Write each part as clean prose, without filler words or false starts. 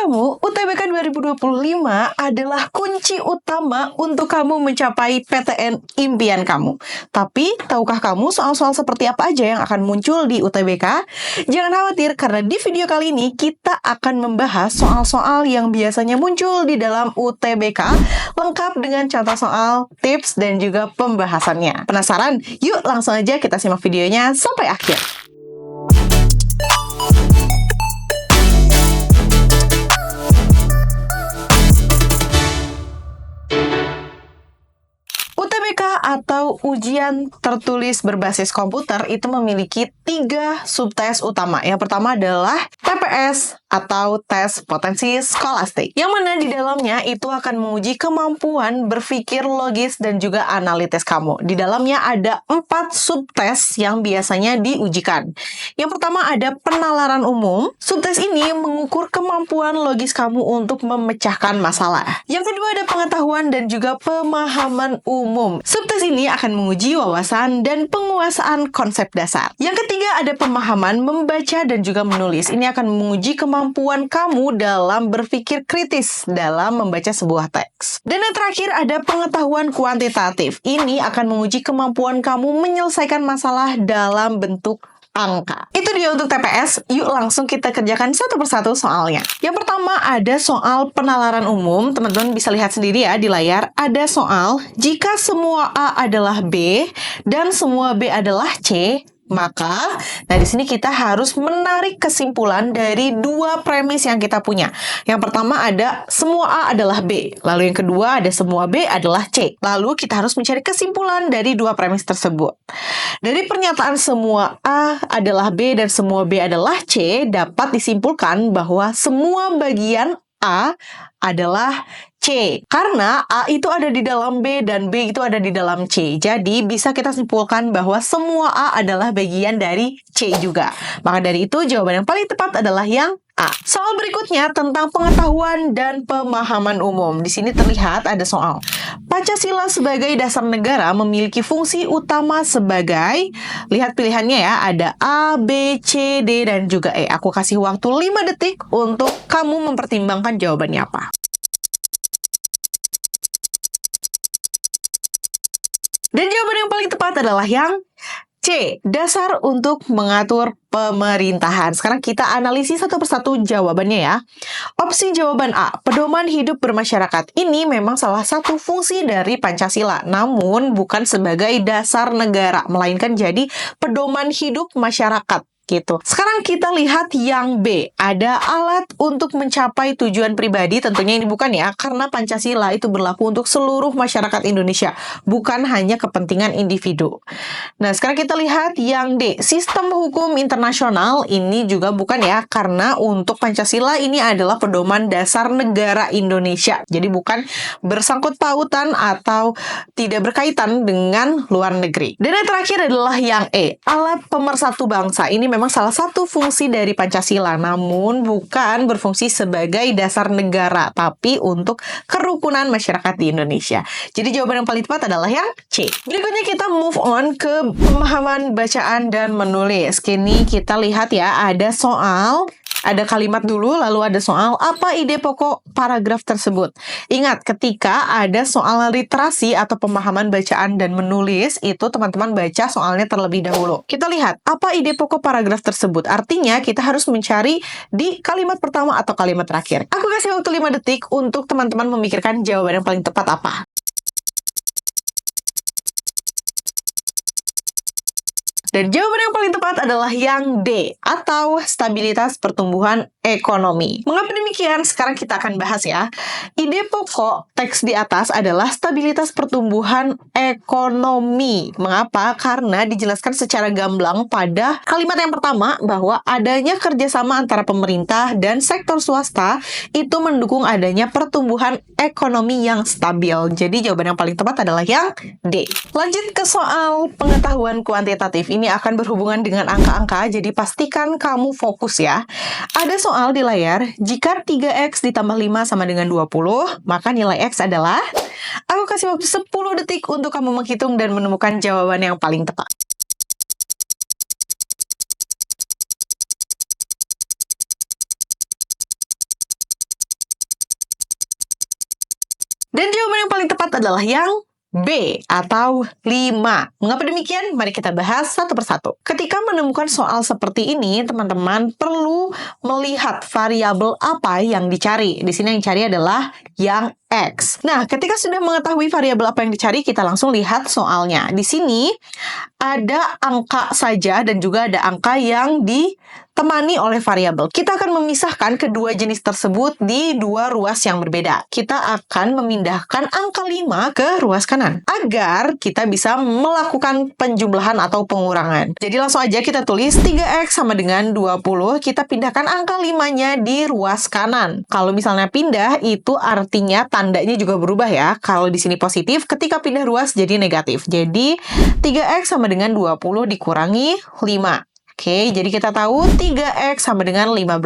kamu, UTBK 2025 adalah kunci utama untuk kamu mencapai PTN impian kamu. Tapi, tahukah kamu soal-soal seperti apa aja yang akan muncul di UTBK? Jangan khawatir, karena di video kali ini kita akan membahas soal-soal yang biasanya muncul di dalam UTBK, lengkap dengan contoh soal, tips, dan juga pembahasannya. Penasaran? Yuk langsung aja kita simak videonya sampai akhir. UTBK atau ujian tertulis berbasis komputer itu memiliki 3 subtes utama. Yang pertama adalah TPS atau tes potensi skolastik, yang mana di dalamnya itu akan menguji kemampuan berpikir logis dan juga analitis kamu. Di dalamnya ada 4 subtes yang biasanya diujikan. Yang pertama ada penalaran umum. Subtes ini mengukur kemampuan logis kamu untuk memecahkan masalah. Yang kedua ada pengetahuan dan juga pemahaman umum. Subtes ini akan menguji wawasan dan penguasaan konsep dasar. Yang ketiga ada pemahaman membaca dan juga menulis. Ini akan menguji kemampuan kamu dalam berpikir kritis dalam membaca sebuah teks. Dan yang terakhir ada pengetahuan kuantitatif. Ini akan menguji kemampuan kamu menyelesaikan masalah dalam bentuk angka. Itu dia untuk TPS. Yuk langsung kita kerjakan satu persatu soalnya. Yang pertama ada soal penalaran umum. Teman-teman bisa lihat sendiri ya di layar. Ada soal, jika semua A adalah B dan semua B adalah C, maka, di sini kita harus menarik kesimpulan dari 2 premis yang kita punya. Yang pertama ada semua A adalah B. Lalu yang kedua ada semua B adalah C. Lalu kita harus mencari kesimpulan dari 2 premis tersebut. Dari pernyataan semua A adalah B dan semua B adalah C, dapat disimpulkan bahwa semua bagian A adalah C. Karena A itu ada di dalam B dan B itu ada di dalam C. Jadi bisa kita simpulkan bahwa semua A adalah bagian dari C juga. Maka dari itu jawaban yang paling tepat adalah yang A. Soal berikutnya tentang pengetahuan dan pemahaman umum. Di sini terlihat ada soal. Pancasila sebagai dasar negara memiliki fungsi utama sebagai, lihat pilihannya ya, ada A, B, C, D, dan juga E. Aku kasih waktu 5 detik untuk kamu mempertimbangkan jawabannya apa. Dan jawaban yang paling tepat adalah yang C, dasar untuk mengatur pemerintahan. Sekarang kita analisis satu persatu jawabannya ya. Opsi jawaban A, pedoman hidup bermasyarakat. Ini memang salah satu fungsi dari Pancasila, namun bukan sebagai dasar negara, melainkan jadi pedoman hidup masyarakat. Gitu. Sekarang kita lihat yang B, ada alat untuk mencapai tujuan pribadi. Tentunya ini bukan ya, karena Pancasila itu berlaku untuk seluruh masyarakat Indonesia, bukan hanya kepentingan individu. Nah, sekarang kita lihat yang D, sistem hukum internasional. Ini juga bukan ya, karena untuk Pancasila ini adalah pedoman dasar negara Indonesia. Jadi bukan bersangkut pautan atau tidak berkaitan dengan luar negeri. Dan yang terakhir adalah yang E, alat pemersatu bangsa. Ini memang salah satu fungsi dari Pancasila, namun bukan berfungsi sebagai dasar negara, tapi untuk kerukunan masyarakat di Indonesia. Jadi jawaban yang paling tepat adalah yang C. Berikutnya kita move on ke pemahaman bacaan dan menulis. Kini kita lihat ya, ada soal, ada kalimat dulu, lalu ada soal, apa ide pokok paragraf tersebut? Ingat, ketika ada soal literasi atau pemahaman bacaan dan menulis, itu teman-teman baca soalnya terlebih dahulu. Kita lihat, apa ide pokok paragraf tersebut? Artinya, kita harus mencari di kalimat pertama atau kalimat terakhir. Aku kasih waktu 5 detik untuk teman-teman memikirkan jawaban yang paling tepat apa. Dan jawaban yang paling tepat adalah yang D, atau stabilitas pertumbuhan ekonomi. Mengapa demikian? Sekarang kita akan bahas ya. Ide pokok teks di atas adalah stabilitas pertumbuhan ekonomi. Mengapa? Karena dijelaskan secara gamblang pada kalimat yang pertama bahwa adanya kerjasama antara pemerintah dan sektor swasta itu mendukung adanya pertumbuhan ekonomi yang stabil. Jadi jawaban yang paling tepat adalah yang D. Lanjut ke soal pengetahuan kuantitatif. Ini akan berhubungan dengan angka-angka, jadi pastikan kamu fokus ya. Ada soal di layar, jika 3X ditambah 5 sama dengan 20, maka nilai X adalah, aku kasih waktu 10 detik untuk kamu menghitung dan menemukan jawaban yang paling tepat. Dan jawaban yang paling tepat adalah yang B atau 5. Mengapa demikian? Mari kita bahas satu persatu. Ketika menemukan soal seperti ini, teman-teman perlu melihat variabel apa yang dicari. Di sini yang dicari adalah yang X. Nah, ketika sudah mengetahui variabel apa yang dicari, kita langsung lihat soalnya. Di sini ada angka saja dan juga ada angka yang ditemani oleh variabel. Kita akan memisahkan kedua jenis tersebut di dua ruas yang berbeda. Kita akan memindahkan angka 5 ke ruas kanan agar kita bisa melakukan penjumlahan atau pengurangan. Jadi langsung aja kita tulis 3X sama dengan 20. Kita pindahkan angka 5-nya di ruas kanan. Kalau misalnya pindah, itu artinya tandanya juga berubah ya. Kalau di sini positif, ketika pindah ruas jadi negatif. Jadi 3X sama dengan 20 dikurangi 5. Oke, jadi kita tahu 3X sama dengan 15.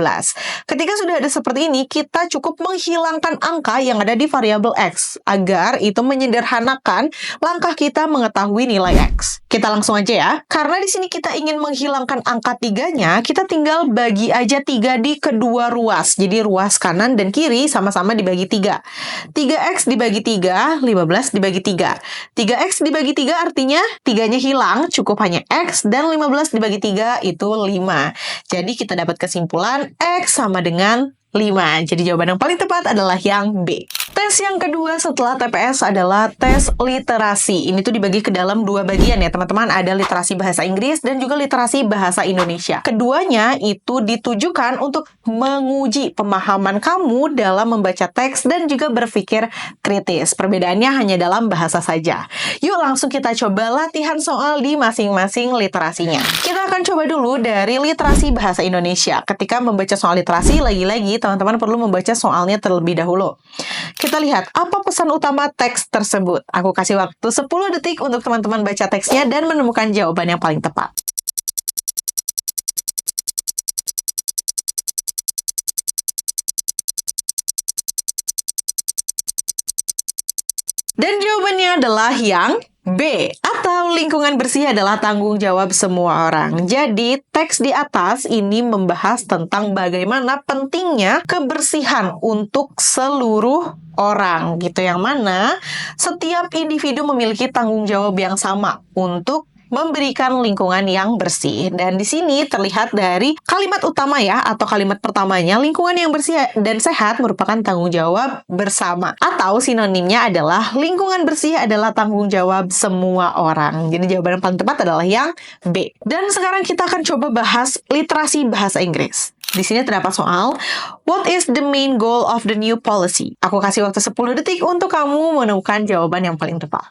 Ketika sudah ada seperti ini, kita cukup menghilangkan angka yang ada di variabel X agar itu menyederhanakan langkah kita mengetahui nilai X. Kita langsung aja ya. Karena di sini kita ingin menghilangkan angka 3-nya, kita tinggal bagi aja 3 di kedua ruas. Jadi ruas kanan dan kiri sama-sama dibagi 3. 3X dibagi 3, 15 dibagi 3. 3X dibagi 3 artinya 3-nya hilang, cukup hanya X, dan 15 dibagi 3 itu 5. Jadi kita dapat kesimpulan X sama dengan 5. Jadi jawaban yang paling tepat adalah yang B. Tes yang kedua setelah TPS adalah tes literasi. Ini tuh dibagi ke dalam dua bagian ya teman-teman. Ada literasi bahasa Inggris dan juga literasi bahasa Indonesia. Keduanya itu ditujukan untuk menguji pemahaman kamu dalam membaca teks dan juga berpikir kritis. Perbedaannya hanya dalam bahasa saja. Yuk langsung kita coba latihan soal di masing-masing literasinya. Kita akan coba dulu dari literasi bahasa Indonesia. Ketika membaca soal literasi, lagi-lagi teman-teman perlu membaca soalnya terlebih dahulu. Kita lihat apa pesan utama teks tersebut. Aku kasih waktu 10 detik untuk teman-teman baca teksnya dan menemukan jawaban yang paling tepat. Dan jawabannya adalah yang B, atau lingkungan bersih adalah tanggung jawab semua orang. Jadi, teks di atas ini membahas tentang bagaimana pentingnya kebersihan untuk seluruh orang, gitu. Yang mana setiap individu memiliki tanggung jawab yang sama untuk memberikan lingkungan yang bersih. Dan di sini terlihat dari kalimat utama ya, atau kalimat pertamanya, lingkungan yang bersih dan sehat merupakan tanggung jawab bersama. Atau sinonimnya adalah lingkungan bersih adalah tanggung jawab semua orang. Jadi jawaban yang paling tepat adalah yang B. Dan sekarang kita akan coba bahas literasi bahasa Inggris. Di sini terdapat soal, what is the main goal of the new policy? Aku kasih waktu 10 detik untuk kamu menemukan jawaban yang paling tepat.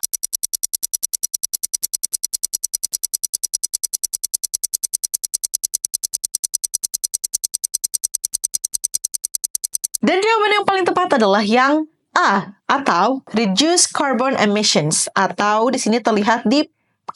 Dan jawaban yang paling tepat adalah yang A, atau reduce carbon emissions, atau di sini terlihat di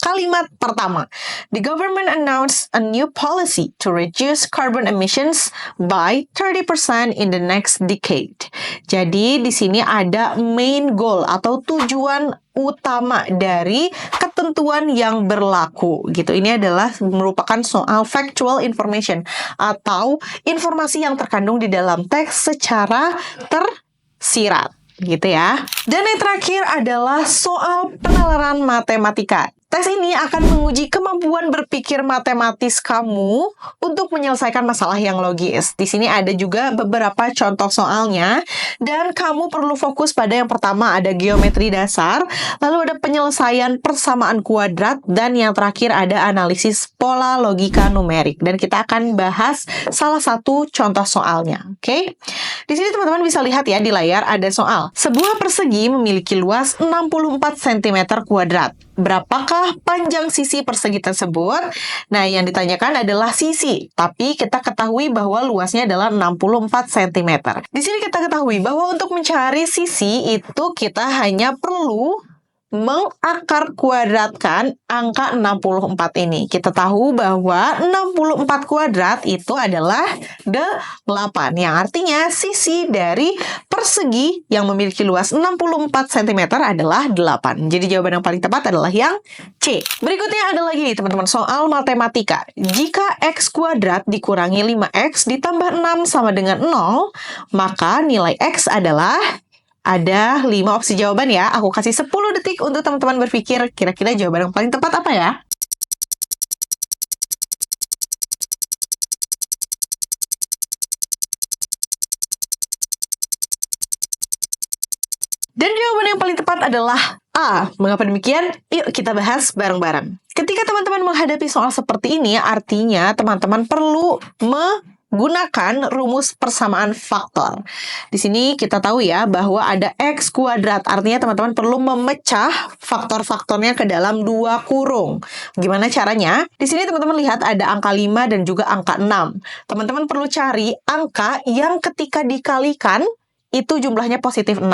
kalimat pertama. The government announced a new policy to reduce carbon emissions by 30% in the next decade. Jadi di sini ada main goal atau tujuan utama dari ketentuan yang berlaku gitu. Ini adalah merupakan soal factual information atau informasi yang terkandung di dalam teks secara tersirat gitu ya. Dan yang terakhir adalah soal penalaran matematika. Tes ini akan menguji kemampuan berpikir matematis kamu untuk menyelesaikan masalah yang logis. Di sini ada juga beberapa contoh soalnya, dan kamu perlu fokus pada yang pertama ada geometri dasar, lalu ada penyelesaian persamaan kuadrat, dan yang terakhir ada analisis pola logika numerik. Dan kita akan bahas salah satu contoh soalnya, oke? Di sini teman-teman bisa lihat ya di layar ada soal. Sebuah persegi memiliki luas 64 cm kuadrat. Berapakah panjang sisi persegi tersebut? Nah, yang ditanyakan adalah sisi. Tapi kita ketahui bahwa luasnya adalah 64 cm. Di sini kita ketahui bahwa untuk mencari sisi itu kita hanya perlu mengakar kuadratkan angka 64 ini. Kita tahu bahwa 64 kuadrat itu adalah 8, yang artinya sisi dari persegi yang memiliki luas 64 cm adalah 8. Jadi jawaban yang paling tepat adalah yang C. Berikutnya ada lagi nih teman-teman, soal matematika. Jika X kuadrat dikurangi 5X ditambah 6 sama dengan 0, maka nilai X adalah Ada 5 opsi jawaban ya. Aku kasih 10 detik untuk teman-teman berpikir kira-kira jawaban yang paling tepat apa ya? Dan jawaban yang paling tepat adalah A. Mengapa demikian? Yuk kita bahas bareng-bareng. Ketika teman-teman menghadapi soal seperti ini, artinya teman-teman perlu menggunakan rumus persamaan faktor. Di sini kita tahu ya bahwa ada X kuadrat. Artinya teman-teman perlu memecah faktor-faktornya ke dalam 2 kurung. Gimana caranya? Di sini teman-teman lihat ada angka 5 dan juga angka 6. Teman-teman perlu cari angka yang ketika dikalikan itu jumlahnya positif 6,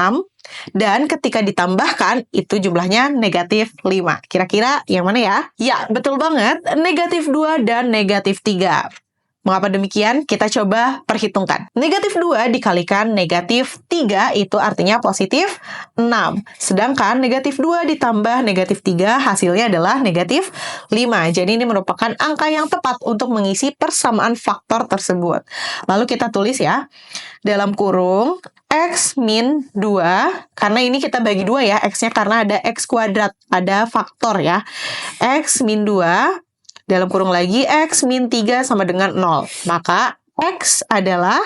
dan ketika ditambahkan, itu jumlahnya negatif 5. Kira-kira yang mana ya? Ya, betul banget. Negatif 2 dan negatif 3. Mengapa demikian? Kita coba perhitungkan. Negatif 2 dikalikan negatif 3 itu artinya positif 6. Sedangkan negatif 2 ditambah negatif 3 hasilnya adalah negatif 5. Jadi ini merupakan angka yang tepat untuk mengisi persamaan faktor tersebut. Lalu kita tulis ya. Dalam kurung X min 2, karena ini kita bagi 2 ya, X-nya karena ada X kuadrat, ada faktor ya. X min 2, dalam kurung lagi, X min 3 sama dengan 0. Maka X adalah,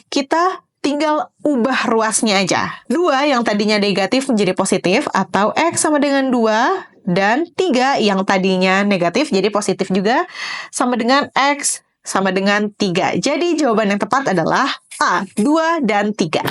kita tinggal ubah ruasnya aja. 2 yang tadinya negatif menjadi positif, atau X sama dengan 2, dan 3 yang tadinya negatif jadi positif juga, sama dengan X sama dengan 3. Jadi jawaban yang tepat adalah A, 2 dan 3.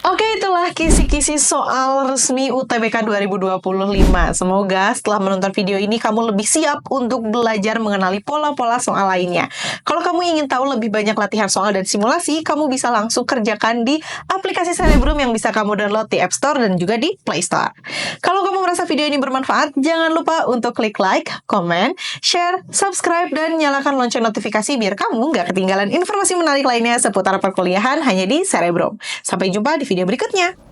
Oke, itulah kisi-kisi soal resmi UTBK 2025. Semoga setelah menonton video ini kamu lebih siap untuk belajar mengenali pola-pola soal lainnya. Kalau kamu ingin tahu lebih banyak latihan soal dan simulasi, kamu bisa langsung kerjakan di aplikasi Cerebrum yang bisa kamu download di App Store dan juga di Play Store. Kalau kamu merasa video ini bermanfaat, jangan lupa untuk klik like, komen, share, subscribe, dan nyalakan lonceng notifikasi biar kamu nggak ketinggalan informasi menarik lainnya seputar perkuliahan hanya di Cerebrum. Sampai jumpa di video berikutnya.